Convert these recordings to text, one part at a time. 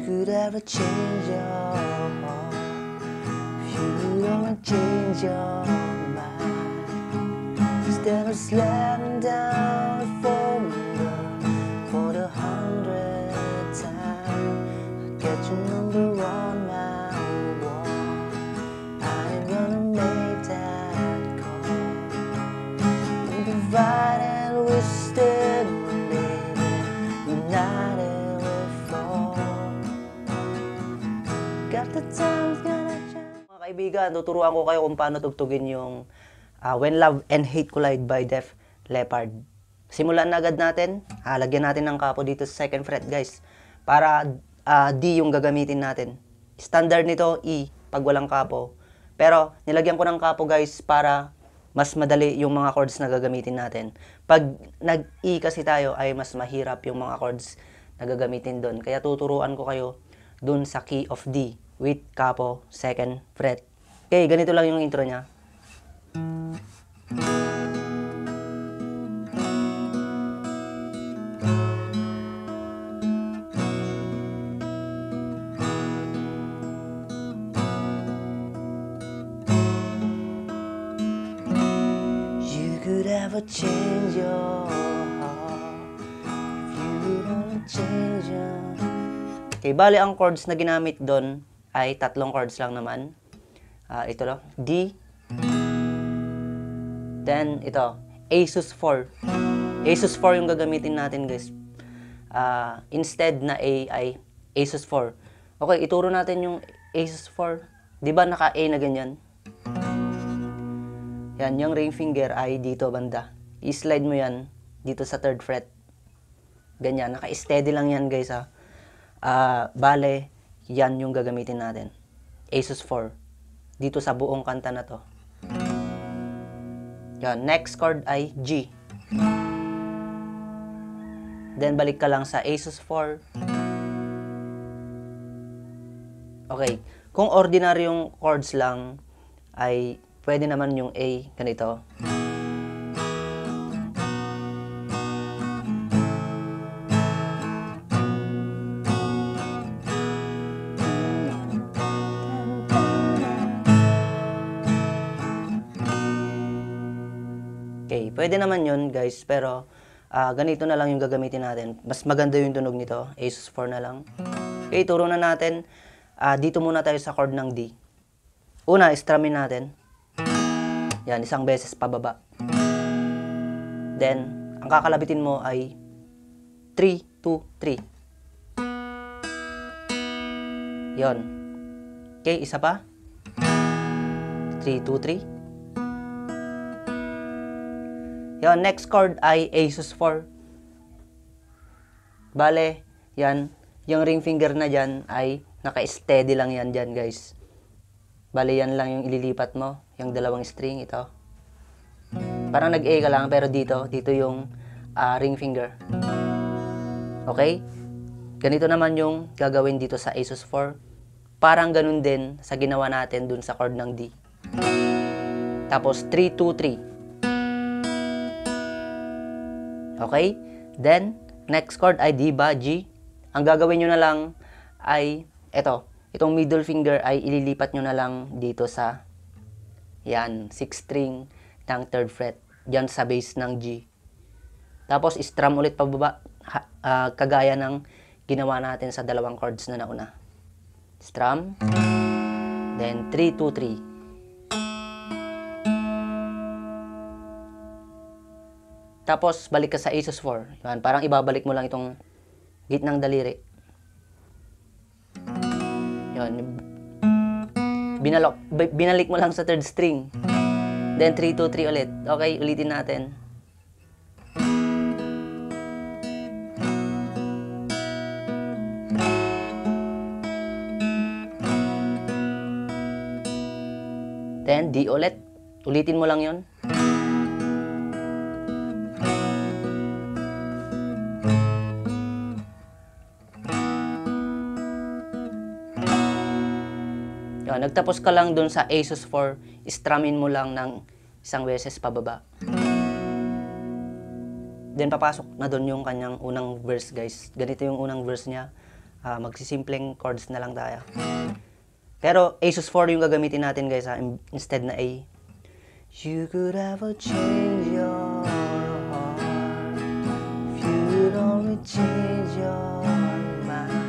could ever change your heart, if you don't change your mind, instead of slamming down the phone for the 100th time, I get your number on my wall, I ain't gonna make that call, and provided we're still united we fall. Got the time's gonna change. Mga kaibigan, tuturuan ko kayo kung paano tugtugin yung When Love and Hate Collide by Def Leppard. Simulan na agad natin. Lagyan natin ng kapo dito sa second fret, guys. Para D yung gagamitin natin. Standard nito, E, pag walang kapo. Pero, nilagyan ko ng kapo, guys, para mas madali yung mga chords na gagamitin natin. Pag nag-E kasi tayo, ay mas mahirap yung mga chords na gagamitin doon. Kaya tuturuan ko kayo doon sa key of D with capo, second fret. Okay, ganito lang yung intro niya. Could ever change your heart if you don't change your... Okay, bali ang chords na ginamit doon ay tatlong chords lang naman. Ito lang, D. Then, ito, A sus4. A sus4 yung gagamitin natin, guys. Instead na A ay A sus4. Okay, ituro natin yung A sus4. Di ba naka-A na ganyan? Yan, yung ring finger ay dito banda. I-slide mo yan dito sa third fret. Ganyan, naka-steady lang yan, guys, ha. Bale, yan yung gagamitin natin. A sus4. Dito sa buong kanta na to. Yan, next chord ay G. Then, balik ka lang sa A sus4. Okay, kung ordinaryong chords lang, ay pwede naman yung A, ganito. Okay, pwede naman yun, guys, pero ganito na lang yung gagamitin natin. Mas maganda yung tunog nito, A sus4 na lang. Okay, turo na natin. Dito muna tayo sa chord ng D. Una, strumming natin. Yan, isang beses pababa. Then, ang kakalabitin mo ay 3, 2, 3. Yon. Okay, isa pa. 3, 2, 3. Yon, next chord ay A sus4. Bale, yan, yung ring finger na dyan ay naka-steady lang yan dyan, guys. Bale, yan lang yung ililipat mo. Yung dalawang string, ito. Parang nag-A ka lang, pero dito yung ring finger. Okay? Ganito naman yung gagawin dito sa A sus4. Parang ganun din sa ginawa natin dun sa chord ng D. Tapos, 3, 2, 3. Okay? Then, next chord ay D ba, G. Ang gagawin nyo na lang ay, itong middle finger ay ililipat nyo na lang dito sa yan, 6th string ng 3rd fret. Diyan sa base ng G. Tapos, strum ulit pababa. Kagaya ng ginawa natin sa dalawang chords na nauna. Strum. Then, 3, 2, 3. Tapos, balik ka sa A sus4. Yan, parang ibabalik mo lang itong gitnang daliri. Yan. Binalik mo lang sa 3rd string. Then 3, 2, 3 ulit. Okay, ulitin natin. Then D ulit. Ulitin mo lang 'yon. Yan, nagtapos ka lang dun sa A sus4, strumming mo lang ng isang beses pababa. Then papasok na dun yung kanyang unang verse, guys. Ganito yung unang verse niya. magsisimpleng chords na lang tayo. Pero A sus 4 yung gagamitin natin guys instead na A. You could ever change your heart if you'd only change your mind.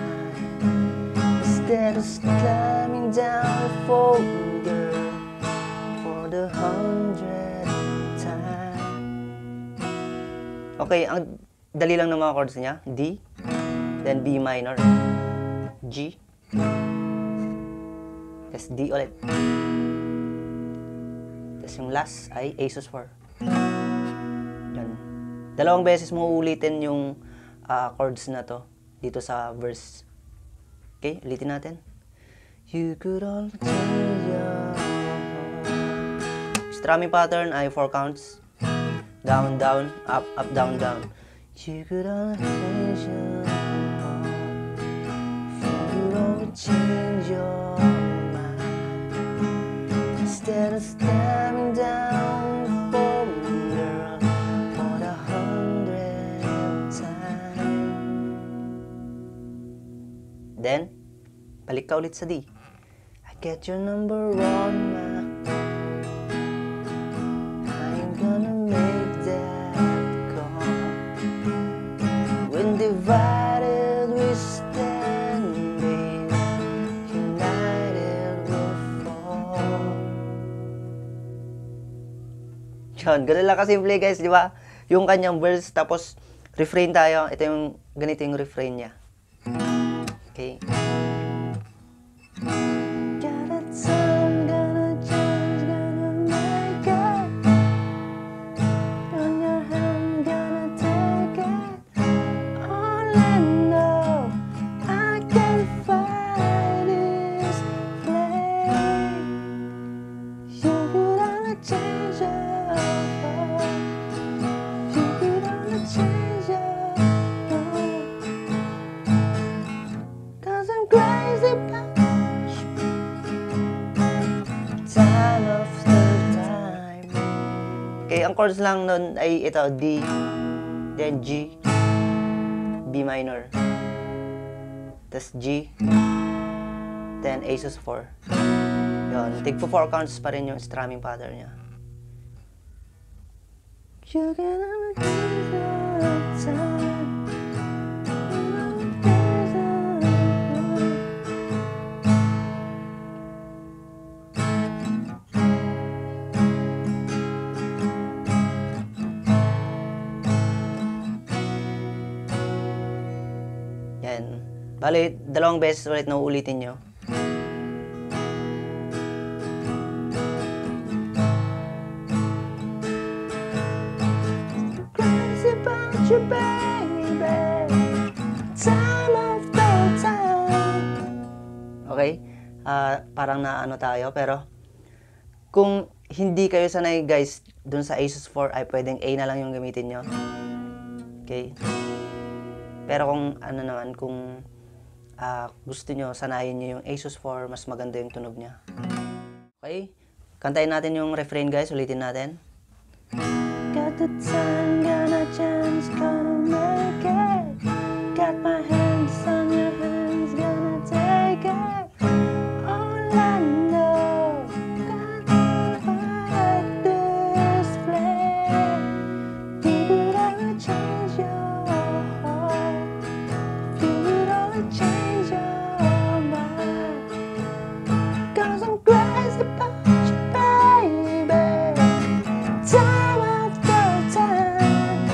Instead of slamming down the folder for the 100th time. Okay, ang dali lang ng mga chords niya. D, then B minor, G, tapos D ulit. Tapos yung last ay A sus 4. Yan. Dalawang beses mo uulitin yung chords na to dito sa verse. Okay, ulitin natin. You could all change your heart. Strumming pattern ay 4 counts. Down, down, up, up, down, down. You could all change your heart. You could all change your mind. Instead of staring down the folder for the 100th time. Then, balik ka ulit sa D. I get your number on my. I'm gonna make that call. When divided we stand, babe. United we'll fall. Yun, ganun lang kasimple guys, di ba? Yung kanyang verse, tapos refrain tayo. Ito yung, ganito yung refrain niya. Okay. Gotta turn, gonna change, gonna make it. On your hand, gonna take it. All I know, I can fight this flame. You could only change your heart. You could only change your heart. 'Cause I'm crazy about time after time. Okay, ang chords lang nun ay ito, D, then G, B minor, tas G, then A sus 4. Yun, tig 4 counts pa rin yung strumming pattern niya. You can have a time. Yan. Bali, dalawang beses ulit na uulitin nyo. Crazy about you, baby. Time after time. Okay? Parang naano tayo, pero kung hindi kayo sanay guys dun sa A sus 4 ay pwedeng A na lang yung gamitin nyo. Okay? Pero kung ano naman, kung gusto nyo, sanayin nyo yung A sus 4, mas maganda yung tunog niya. Okay? Kantayin natin yung refrain guys, ulitin natin. Got the time, got a chance, gonna make it. Got my hands on your hands, gonna take it. All I know, gonna fight this flame. You could ever change your heart. You could only change your mind. 'Cause I'm crazy about you, baby. Time after time.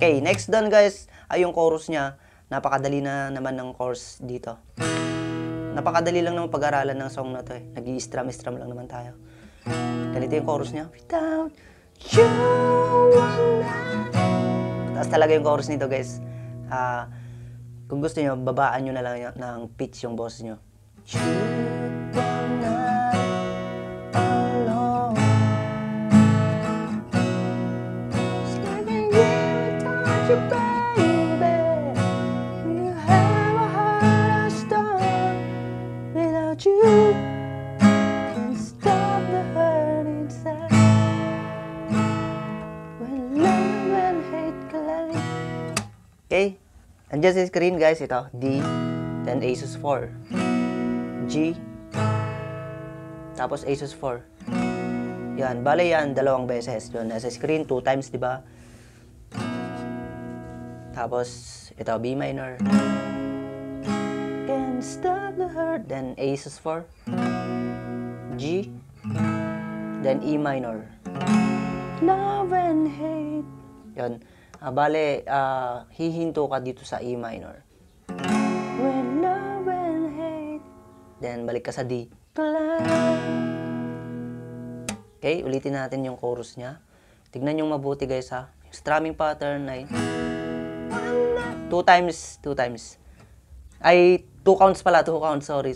Okay, next done guys ay yung chorus niya. Napakadali na naman ng chorus dito. Napakadali lang naman pag-aralan ng song na to eh. Nag-i-strum lang naman tayo. Ganito yung chorus niya. Without you and I. Taas talaga yung chorus nito guys. Kung gusto nyo, babaan nyo na lang ng pitch yung boses nyo. You and I alone. It's like a year without you, baby. You have a heart of stone. Without you, can't stop the hurt inside. When love and hate collide. Okay? Andiyan sa screen guys, ito, D, then A sus 4, G, tapos A sus 4. Yan, bale yan, dalawang beses. Yun, nasa screen, 2 times, di ba? Tapos, ito, B minor. Can't stop the heart. Then, A sus 4, G, then E minor. Love and hate. Yun. Bale, hihinto ka dito sa E minor. When love and hate. Then, balik ka sa D. Okay, ulitin natin yung chorus niya. Tignan yung mabuti guys ha. Yung strumming pattern ay 2 times. Ay, 2 counts pala. 2 counts, sorry.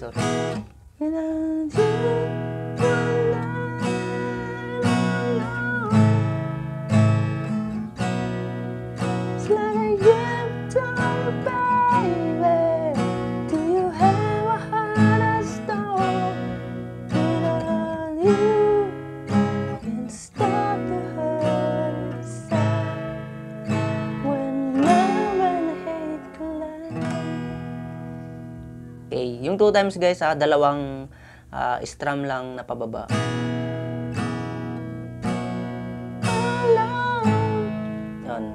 Okay, yung 2 times guys ha, dalawang strum lang na pababa. Yun.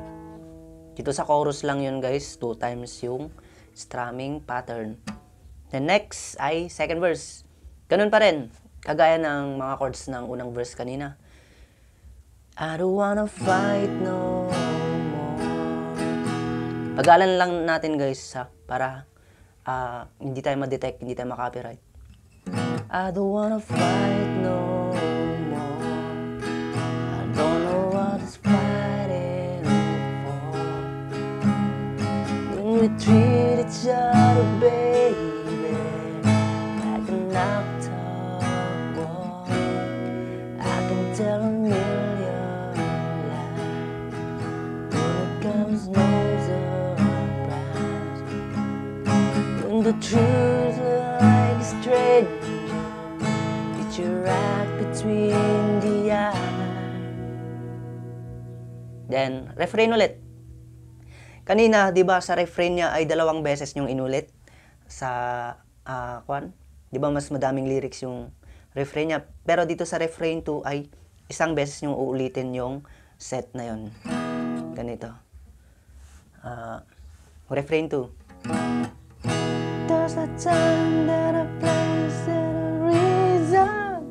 Dito sa chorus lang yun guys, 2 times yung strumming pattern. The next ay second verse. Ganun pa rin, kagaya ng mga chords ng unang verse kanina. I don't wanna fight no more. Pag-alan lang natin guys ha, para hindi tayo ma-detect, hindi tayo ma-copyright. I don't wanna fight no more. I don't know what is fighting for. When we treat each other, baby, like a knocked up wall. I can tell a million lies. When it comes no surprise. When the truth like a stranger, it's your right between the eyes. Then, refrain ulit. Kanina, di ba, sa refrain niya ay 2 beses yung inulit. Sa, di ba, mas madaming lyrics yung refrain niya. Pero dito sa refrain 2 ay 1 beses yung uulitin yung set na yun. Ganito. Refrain 2. There's a time that a place and a reason,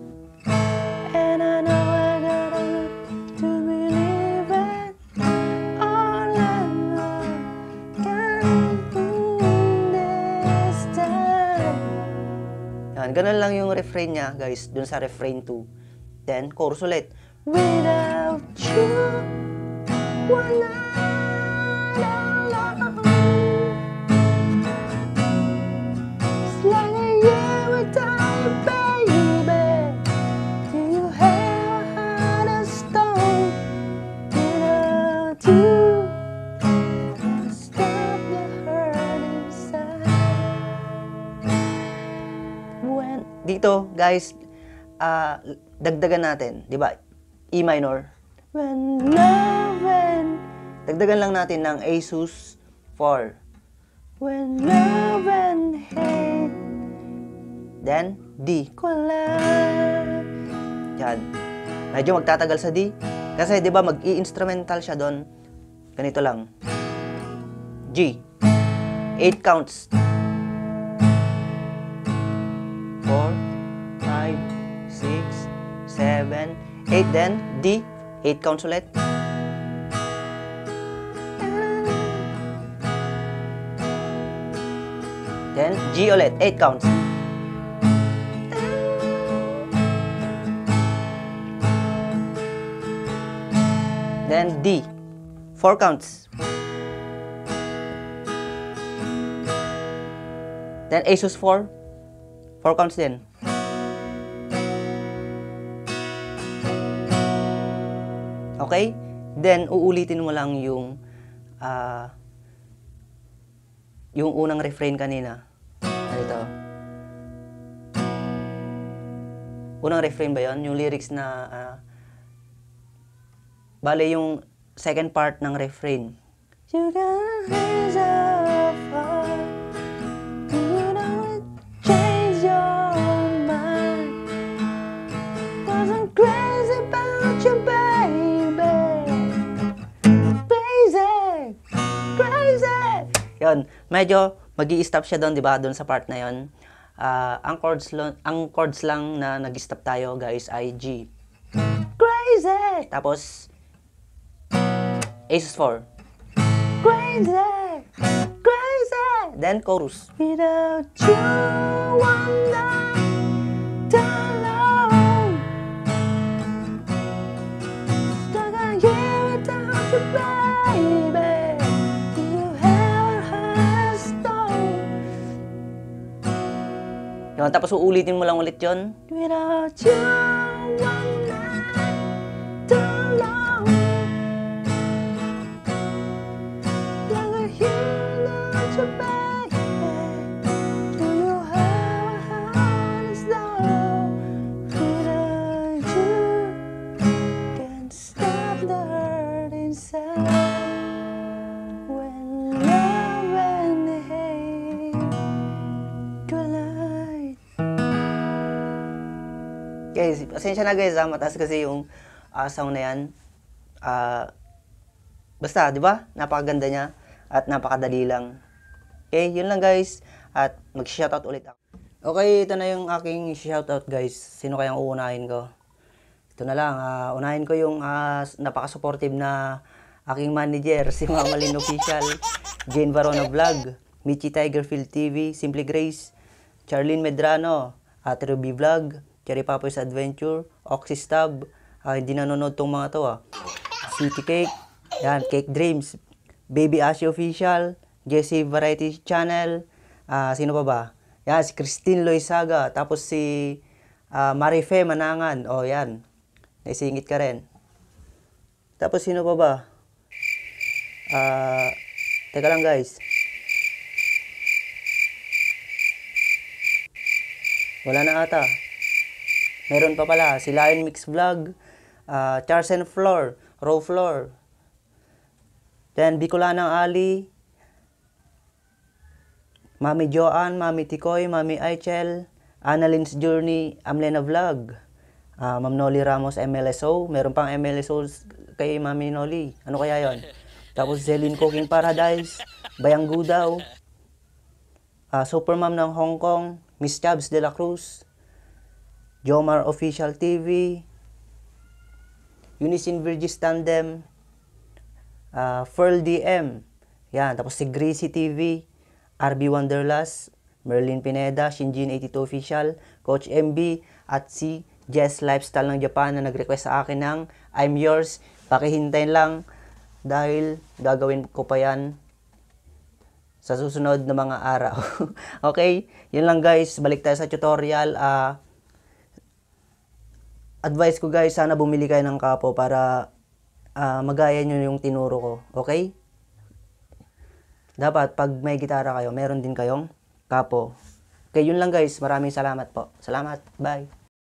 and I know I gotta look to believe it. All I know can this time. Yan, ganun lang yung refrain niya guys, dun sa refrain 2. Then, chorus ulit. Without you, wala. Dito, guys, dagdagan natin, di ba? E minor. When love, dagdagan lang natin ng A sus 4. When love and hate. Then, D. Yan. Medyo magtatagal sa D. Kasi, di ba, mag-i-instrumental siya doon. Ganito lang. G. 8 counts. 4, 5, 6, 7, 8. Then, D. 8 counts ulit. Then, G ulit. 8 counts. Then, D. 4 counts. Then, A sus 4. 4 counts din. Okay? Then, uulitin mo lang yung unang refrain kanina. Ito. Unang refrain ba yun? Yung lyrics na bale yung second part ng refrain. You got a reason. Yun, medyo magi-stop siya doon, 'di ba? Doon sa part na 'yon. Ang chords lang na nag-stop tayo, guys, ay G. Crazy! Tapos Aces 4. Crazy! Crazy! Then chorus. Without you, one night alone. Stuck out here without you, baby. Do you have a heart of stone? Yun, tapos uulitin mo lang ulit yun. Without you, one night alone. Stuck out here without you, baby. Do you have a heart of stone? Without you, can't stop the hurt inside. When love and hate collide. Guys, pasensya na guys, mataas kasi yung sound na yan. Basta, di ba? Napakaganda niya at napakadali lang. Okay, yun lang guys. At mag-shoutout ulit ako. Okay, ito na yung aking shoutout guys. Sino kayang uunahin ko? Ito na lang, unahin ko yung napaka-supportive na aking manager, si Mama Lynn Official, Jane Varona Vlog, Michi Tigerfield TV, Simply Grace, Charlene Medrano, Ate Ruby Vlog, Cherry Papoy's Adventure, Oxys Tab, hindi nanonood tong mga to City Cake, yan, Cake Dreams, Baby Ashi Official, Jessie Variety Channel, sino pa ba? Yan, si Christine Loizaga, tapos si Marife Manangan, yan, naisingit ka rin. Tapos sino pa ba? Teka lang guys. Wala na ata. Meron pa pala, si Lion Mix Vlog, Charles and Floor, Raw Floor. Then, Bicolanang Ali, Mami Joanne, Mami Tikoy, Mami Aichel, Annalyn's Journey, Amlena Vlog, Ma'am Noli Ramos MLSO, meron pang MLSO kay Mami Noli. Ano kaya yon? Tapos Zelin Cooking Paradise, Bayang Gudaw, Supermom ng Hong Kong, Miss Chabs de la Cruz, Jomar Official TV, Unisin Virgis Tandem, Ferl DM, yan, tapos si Greasy TV, RB Wonderlust, Merlin Pineda, Shinjin82 Official, Coach MB, at si Jess Lifestyle ng Japan na nag-request sa akin ng I'm Yours. Pakihintayin lang dahil gagawin ko pa yan sa susunod na mga araw. Okay, yun lang guys, balik tayo sa tutorial. Advice ko guys, sana bumili kayo ng kapo para magaya nyo yung tinuro ko. Okay? Dapat pag may gitara kayo, meron din kayong kapo. Okay, yun lang guys. Maraming salamat po. Salamat. Bye.